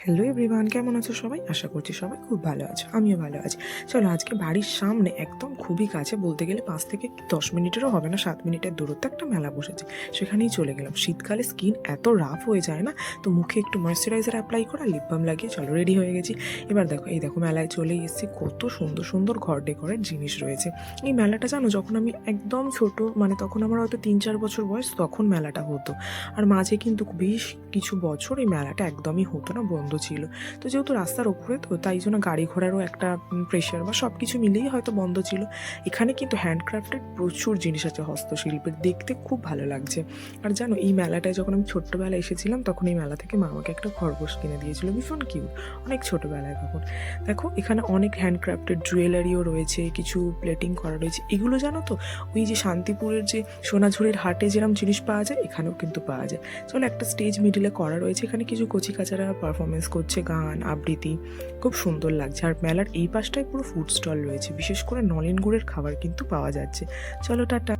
Hello everyone, কেমন আছো সবাই? আশা করছি সবাই খুব ভালো আছো, আমিও ভালো আছি। চলো, আজকে বাড়ির সামনে একদম খুবই কাছে, বলতে গেলে 5 থেকে 10 মিনিটেরও হবে না, 7 মিনিটের দূরত্বে একটা মেলা বসেছে। সেখানেই চলে গেলাম। শীতকালে স্কিন এত রাফ হয়ে যায় না, তো মুখে একটু ময়েশ্চারাইজার অ্যাপ্লাই করা, লিপ বাম লাগিয়ে চলো রেডি হয়ে গেছি। এবার দেখো, এই দেখো মেলায় চলেই এসেছি। কত সুন্দর সুন্দর ঘর ডেকোরেট জিনিস রয়েছে। এই মেলাটা জানো, যখন আমি একদম ছোট, মানে তখন আমার হয়তো 3-4 বছর বয়স, তখন মেলাটা হতো। আর মাঝে কিন্তু বেশ কিছু বছর এই মেলাটা একদমই হতো না, বন্ধ ছিল। তো যেহেতু রাস্তার ওপরে, তো তাই জন্য গাড়ি ঘোড়ারও একটা প্রেশার বা সব কিছু মিলিয়েই হয়তো বন্ধ ছিল। এখানে কিন্তু হ্যান্ডক্রাফটেড প্রচুর জিনিস আছে, হস্তশিল্পের, দেখতে খুব ভালো লাগছে। আর জানো, এই মেলাটায় যখন আমি ছোট্টবেলায় এসেছিলাম, তখন এই মেলা থেকে মা আমাকে একটা খরগোশ কিনে দিয়েছিল, ভীষণ কিউট, অনেক ছোটোবেলায় তখন। দেখো, এখানে অনেক হ্যান্ডক্রাফটেড জুয়েলারিও রয়েছে, কিছু প্লেটিং করা রয়েছে। এগুলো জানো তো, ওই যে শান্তিপুরের যে সোনাঝুরির হাটে যেরকম জিনিস পাওয়া যায়, এখানেও কিন্তু পাওয়া যায়। চলো, একটা স্টেজ মিডিলে করা রয়েছে, এখানে কিছু কচিকাচারা পারফরমেন্স করছে, গান আবৃত্তি, খুব সুন্দর লাগছে। আর মেলার এই পাশটায় পুরো ফুড স্টল রয়েছে, বিশেষ করে নলেন গুড়ের খাবার কিন্তু পাওয়া যাচ্ছে। চলো, টাটা।